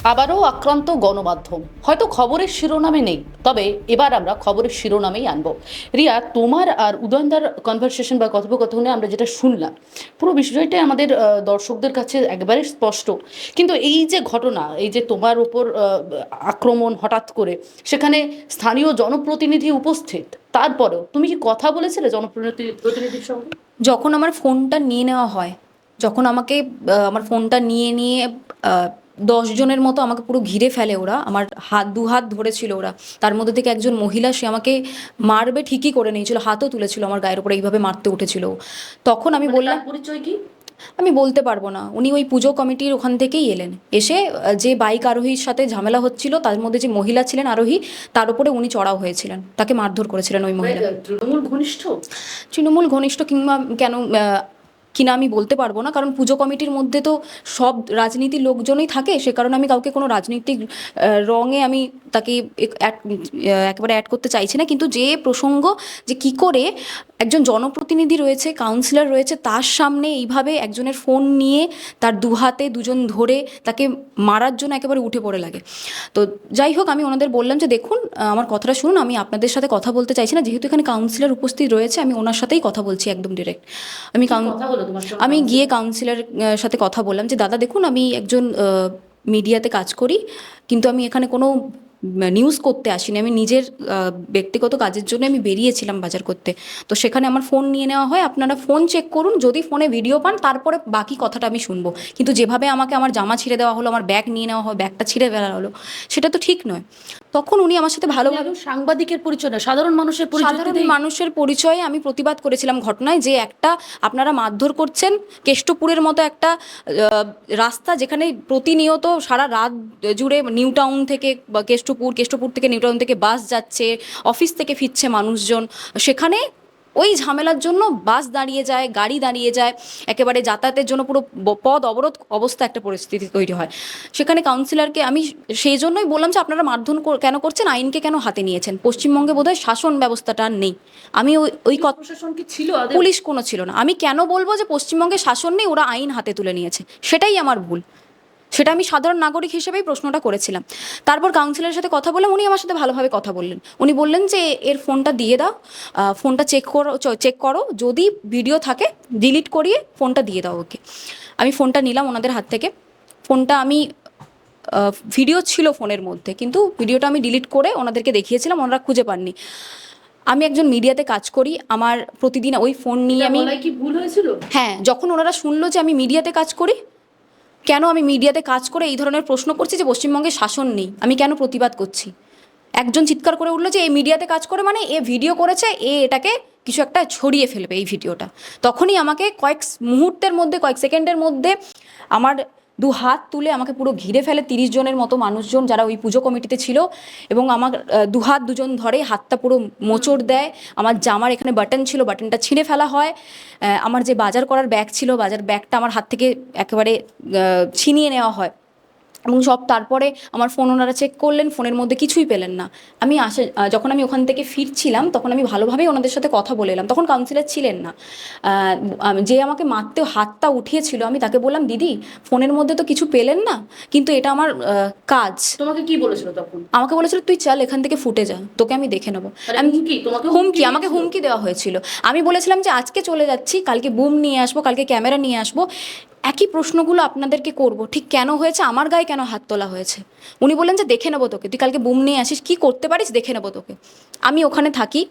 আবারও আক্রান্ত গণমাধ্যম, হয়তো খবরের শিরোনামে নেই, তবে এবার আমরা খবরের শিরোনামেই আনবো। রিয়া, তোমার আর উদয়নদার কনভারসেশন বা কথোপকথনে আমরা যেটা শুনলাম, পুরো বিষয়টাই আমাদের দর্শকদের কাছে একেবারে স্পষ্ট। কিন্তু এই যে ঘটনা, এই যে তোমার ওপর আক্রমণ হঠাৎ করে, সেখানে স্থানীয় জনপ্রতিনিধি উপস্থিত, তারপরেও তুমি কি কথা বলেছিলে প্রতিনিধির সঙ্গে? যখন আমার ফোনটা নিয়ে নেওয়া হয়, যখন আমাকে আমার ফোনটা নিয়ে নিয়ে 10 জনের মতো আমাকে পুরো ঘিরে ফেলে ওরা, আমার দু হাত ধরেছিল ওরা। তার মধ্যে থেকে একজন মহিলা, সে আমাকে মারবে ঠিকই করে নিয়েছিল, হাতও তুলেছিল আমার গায়ের উপরে, এইভাবে মারতে উঠেছিল ও। তখন আমি মানে বললাম, তার পরিচয় কি? আমি বলতে পারবো না। উনি ওই পুজো কমিটির ওখান থেকেই এলেন, এসে যে বাইক আরোহীর সাথে ঝামেলা হচ্ছিল, তার মধ্যে যে মহিলা ছিলেন আরোহী, তার উপরে উনি চড়াও হয়েছিলেন, তাকে মারধর করেছিলেন ওই মানে মহিলা। তৃণমূল ঘনিষ্ঠ? তৃণমূল ঘনিষ্ঠ কিংবা কেন কিনা আমি বলতে পারবো না, কারণ পুজো কমিটির মধ্যে তো সব রাজনীতির লোকজনই থাকে, সে কারণে আমি কাউকে কোনো রাজনৈতিক রঙে আমি তাকে একেবারে অ্যাড করতে চাইছি না। কিন্তু যে প্রসঙ্গ, যে কি করে একজন জনপ্রতিনিধি রয়েছে, কাউন্সিলর রয়েছে, তার সামনে এইভাবে একজনের ফোন নিয়ে তার দুহাতে দুজন ধরে তাকে মারার জন্য একেবারে উঠে পড়ে লাগে। তো যাই হোক, আমি ওনাদের বললাম যে দেখুন, আমার কথাটা শুনুন, আমি আপনাদের সাথে কথা বলতে চাইছি না, যেহেতু এখানে কাউন্সিলর উপস্থিত রয়েছে, আমি ওনার সাথেই কথা বলছি একদম ডিরেক্ট। আমি কি কথা হলো তোমার সঙ্গে আমি গিয়ে কাউন্সিলর? কাউন্সিলর সাথে কথা বললাম যে দাদা দেখুন, আমি একজন মিডিয়াতে কাজ করি, কিন্তু আমি এখানে কোনো নিউজ করতে আসিনি, আমি নিজের ব্যক্তিগত কাজের জন্য আমি বেরিয়েছিলাম বাজার করতে। তো সেখানে আমার ফোন নিয়ে নেওয়া হয়, আপনারা ফোন চেক করুন, যদি ফোনে ভিডিও পান তারপরে বাকি কথাটা আমি শুনবো। কিন্তু যেভাবে আমাকে আমার জামা ছিঁড়ে দেওয়া হলো, আমার ব্যাগ নিয়ে নেওয়া হয়, ব্যাগটা ছিঁড়ে ফেলা হলো, সেটা তো ঠিক নয়। তখন উনি আমার সাথে ভালোভাবে, সাংবাদিকের পরিচয় না, সাধারণ মানুষের পরিচয় সাধারণ দিতেই। মানুষের পরিচয়ে আমি প্রতিবাদ করেছিলাম ঘটনায়, যে একটা আপনারা মারধর করছেন কেষ্টপুরের মতো একটা রাস্তা, যেখানে প্রতিনিয়ত সারা রাত জুড়ে নিউ টাউন থেকে বা কেষ্টপুর থেকে নিউ টাউন থেকে বাস যাচ্ছে, অফিস থেকে ফিরছে মানুষজন, সেখানে ওই ঝামেলার জন্য বাস দাঁড়িয়ে যায়, গাড়ি দাঁড়িয়ে যায়, একেবারে যাতায়াতের জন্য পুরো পথ অবরোধ অবস্থা একটা পরিস্থিতি তৈরি হয়। সেখানে কাউন্সিলরকে আমি সেই জন্যই বললাম যে আপনারা মারধর কেন করছেন, আইনকে কেন হাতে নিয়েছেন? পশ্চিমবঙ্গে বোধহয় শাসন ব্যবস্থাটা আর নেই। আমি ওই ওই পুলিশ প্রশাসন কি ছিল আদৌ? পুলিশ কোনো ছিল না। আমি কেন বলবো যে পশ্চিমবঙ্গে শাসন নেই, ওরা আইন হাতে তুলে নিয়েছে, সেটাই আমার ভুল। সেটা আমি সাধারণ নাগরিক হিসেবেই প্রশ্নটা করেছিলাম। তারপর কাউন্সিলরের সাথে কথা বললাম, উনি আমার সাথে ভালোভাবে কথা বললেন। উনি বললেন যে এর ফোনটা দিয়ে দাও, ফোনটা চেক করো, যদি ভিডিও থাকে ডিলিট করিয়ে ফোনটা দিয়ে দাও ওকে। আমি ফোনটা নিলাম ওনাদের হাত থেকে। ফোনটা আমি ভিডিও ছিল ফোনের মধ্যে, কিন্তু ভিডিওটা আমি ডিলিট করে ওনাদেরকে দেখিয়েছিলাম, ওনারা খুঁজে পাননি। আমি একজন মিডিয়াতে কাজ করি, আমার প্রতিদিন ওই ফোন নিয়ে এটা আমি, বলাই কি ভুল হয়েছিল? হ্যাঁ, যখন ওনারা শুনলো যে আমি মিডিয়াতে কাজ করি, কেন আমি মিডিয়াতে কাজ করে এই ধরনের প্রশ্ন করছি যে পশ্চিমবঙ্গে শাসন নেই, আমি কেন প্রতিবাদ করছি, একজন চিৎকার করে উঠলো যে এই মিডিয়াতে কাজ করে মানে এ ভিডিও করেছে, এটাকে কিছু একটা ছড়িয়ে ফেলবে এই ভিডিওটা। তখনই আমাকে কয়েক মুহূর্তের মধ্যে, কয়েক সেকেন্ডের মধ্যে আমার হাত তুলে আমাকে পুরো ঘিরে ফেলে 30 জনের মতো মানুষজন, যারা ওই পুজো কমিটিতে ছিল, এবং আমার দুজন ধরে হাতটা পুরো মোচড় দেয়। আমার জামার এখানে বাটন ছিল, বাটনটা ছিঁড়ে ফেলা হয়। আমার যে বাজার করার ব্যাগ ছিল, বাজার ব্যাগটা আমার হাত থেকে একেবারে ছিনিয়ে নেওয়া হয়। এবং সব, তারপরে আমার ফোন ওনারা চেক করলেন, ফোনের মধ্যে কিছুই পেলেন না। যখন আমি ওখান থেকে ফিরছিলাম, তখন আমি ভালোভাবেই ওনাদের সাথে কথা বলে এলাম, তখন কাউন্সিলর ছিলেন না। যে আমাকে মারতে হাতটা উঠিয়েছিল, আমি তাকে বললাম দিদি, ফোনের মধ্যে তো কিছু পেলেন না, কিন্তু এটা আমার কাজ। তোমাকে কি বলেছিল তখন? আমাকে বলেছিল তুই চল এখান থেকে ফুটে যা, তোকে আমি দেখে নেবো। মানে আমি হুমকি, তোমাকে হুমকি, আমাকে দিয়েছিল? হুমকি দেওয়া হয়েছিল। আমি বলেছিলাম যে আজকে চলে যাচ্ছি, কালকে বুম নিয়ে আসবো, কালকে ক্যামেরা নিয়ে আসবো, একই প্রশ্নগুলো আপনাদেরকে করব, ঠিক কেন হয়েছে, আমার গায়ে কেন হাত তোলা হয়েছে। উনি বললেন যে দেখে নেবো তোকে, তুই কালকে বুম নিয়ে আসিস, কি করতে পারিস দেখে নেবো তোকে। আমি ওখানে থাকি,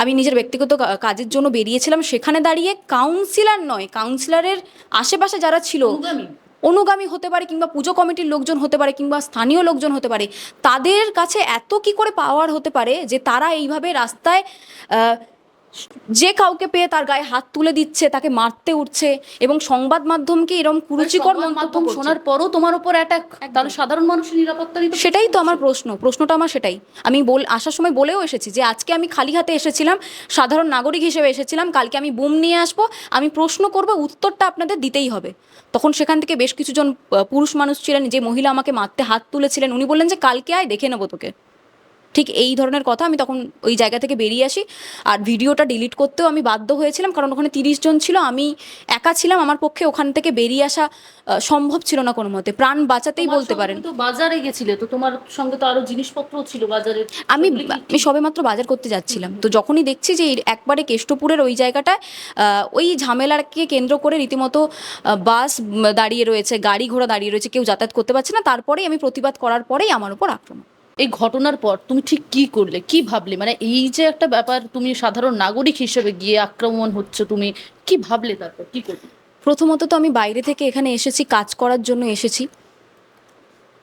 আমি নিজের ব্যক্তিগত কাজের জন্য বেরিয়েছিলাম, সেখানে দাঁড়িয়ে কাউন্সিলর নয়, কাউন্সিলরের আশেপাশে যারা ছিল, অনুগামী? অনুগামী হতে পারে, কিংবা পুজো কমিটির লোকজন হতে পারে, কিংবা স্থানীয় লোকজন হতে পারে, তাদের কাছে এত কি করে পাওয়ার হতে পারে যে তারা এইভাবে রাস্তায় যে কাউকে পেয়ে তার গায়ে হাত তুলে দিচ্ছে, তাকে মারতে উঠছে, এবং সংবাদ মাধ্যমকে এরকম কুরুচিকর সংবাদ মন্তব্য মাধ্যম করছে। শোনার পরও তোমার উপর অ্যাটাক, তাহলে সাধারণ মানুষের নিরাপত্তা নিতে প্রশ্ন সেটাই তো আমার উঠছে। প্রশ্নটা আমার সেটাই। আমি আসার সময় বলেও এসেছি যে আজকে আমি খালি হাতে এসেছিলাম, সাধারণ নাগরিক হিসেবে এসেছিলাম, কালকে আমি বুম নিয়ে আসবো, আমি প্রশ্ন করবো, উত্তরটা আপনাদের দিতেই হবে। তখন সেখান থেকে বেশ কিছুজন পুরুষ মানুষ ছিলেন, যে মহিলা আমাকে মারতে হাত তুলেছিলেন, উনি বললেন যে কালকে আয়, দেখে নেবো তোকে। ঠিক এই ধরনের কথা। আমি তখন ওই জায়গা থেকে বেরিয়ে আসি, আর ভিডিওটা ডিলিট করতেও আমি বাধ্য হয়েছিলাম, কারণ ওখানে 30 জন ছিল, আমি একা ছিলাম, আমার পক্ষে ওখান থেকে বেরিয়ে আসা সম্ভব ছিল না কোনো মতে, প্রাণ বাঁচাতেই বলতে পারেন। তো বাজারে গেছিলে, তো তোমার সঙ্গে তো আরো জিনিসপত্র ছিল বাজারে। আমি সবেমাত্র বাজার করতে যাচ্ছিলাম, তো যখনই দেখছি যে এই একবারে কেষ্টপুরের ওই জায়গাটায় ওই ঝামেলাকে কেন্দ্র করে রীতিমতো বাস দাঁড়িয়ে রয়েছে, গাড়ি ঘোড়া দাঁড়িয়ে রয়েছে, কেউ যাতায়াত করতে পারছে না, তারপরেই আমি প্রতিবাদ করার পরেই আমার উপর আক্রমণ। এই ঘটনার পর তুমি ঠিক কি করলে, কি ভাবলে? মানে এই যে একটা ব্যাপার, তুমি সাধারণ নাগরিক হিসেবে গিয়ে আক্রমণ হচ্ছে, তুমি কি ভাবলে, তারপর কি করলে? প্রথমত তো আমি বাইরে থেকে এখানে এসেছি, কাজ করার জন্য এসেছি।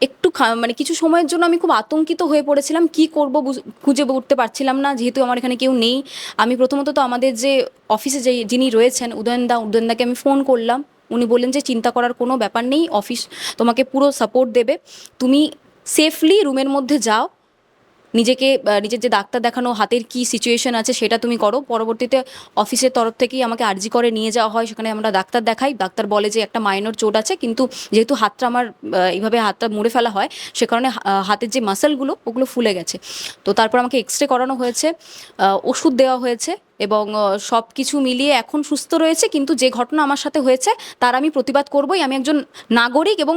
একটু মানে কিছু সময়ের জন্য আমি খুব আতঙ্কিত হয়ে পড়েছিলাম, কি করব খুঁজে উঠতে পারছিলাম না, যেহেতু আমার এখানে কেউ নেই। আমি প্রথমত তো আমাদের যে অফিসে যে যিনি রয়েছেন উদয়নদাকে আমি ফোন করলাম। উনি বললেন যে চিন্তা করার কোনো ব্যাপার নেই, অফিস তোমাকে পুরো সাপোর্ট দেবে, তুমি সেফলি রুমের মধ্যে যাও, নিজের যে ডাক্তার দেখানো হাতের কি সিচুয়েশন আছে সেটা তুমি করো। পরবর্তীতে অফিসের তরফ থেকেই আমাকে আরজি করে নিয়ে যাওয়া হয়, সেখানে আমরা ডাক্তার দেখাই। ডাক্তার বলে যে একটা মাইনর চোট আছে, কিন্তু যেহেতু হাতটা আমার এইভাবে হাতটা মুড়ে ফেলা হয়, সে কারণে হাতের যে মাসেলগুলো ওগুলো ফুলে গেছে। তো তারপর আমাকে এক্সরে করানো হয়েছে, ওষুধ দেওয়া হয়েছে, এবং সব কিছু মিলিয়ে এখন সুস্থ রয়েছে। কিন্তু যে ঘটনা আমার সাথে হয়েছে তার আমি প্রতিবাদ করবই। আমি একজন নাগরিক এবং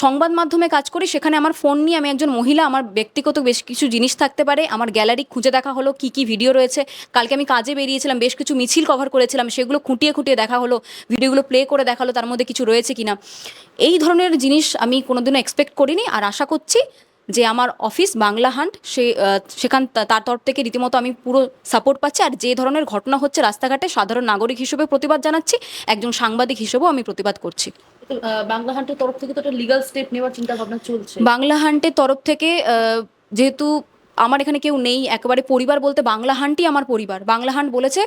সংবাদ মাধ্যমে কাজ করি, সেখানে আমার ফোন নিয়ে আমি একজন মহিলা, আমার ব্যক্তিগত বেশ কিছু জিনিস থাকতে পারে, আমার গ্যালারি খুঁজে দেখা হলো কি কি ভিডিও রয়েছে। কালকে আমি কাজে বেরিয়েছিলাম, বেশ কিছু মিছিল কভার করেছিলাম, সেগুলো খুঁটিয়ে খুঁটিয়ে দেখা হলো, ভিডিওগুলো প্লে করে দেখালো তার মধ্যে কিছু রয়েছে কিনা। এই ধরনের জিনিস আমি কোনোদিনও এক্সপেক্ট করিনি, আর আশা করছি যে আমার অফিস বাংলা হান্ট তার তরফ থেকে রীতিমতো আমি পুরো সাপোর্ট পাচ্ছি। আর যে ধরনের ঘটনা হচ্ছে রাস্তাঘাটে, সাধারণ নাগরিক হিসেবে প্রতিবাদ জানাচ্ছি, একজন সাংবাদিক হিসেবেও আমি প্রতিবাদ করছি। বাংলা হান্টের তরফ থেকে তো একটা লিগ্যাল স্টেপ নেওয়ার চিন্তা ভাবনা চলছে। বাংলা হান্টের তরফ থেকে যেহেতু আমার এখানে কেউ নেই, একেবারে পরিবার বলতে বাংলা হান্টই আমার পরিবার। বাংলা হান্ট বলেছে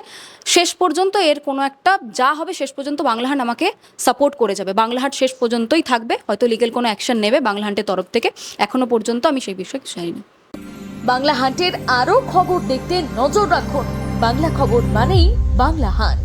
শেষ পর্যন্ত এর কোনো একটা যা হবে শেষ পর্যন্ত বাংলা হান্ট আমাকে সাপোর্ট করে যাবে, বাংলা হান্ট শেষ পর্যন্তই থাকবে, হয়তো লিগেল কোনো অ্যাকশন নেবে বাংলা হান্টের তরফ থেকে, এখনো পর্যন্ত আমি সেই বিষয়ে কিছু জানি না। বাংলা হান্টের আরও খবর দেখতে নজর রাখুন। বাংলা খবর মানেই বাংলা হান্ট।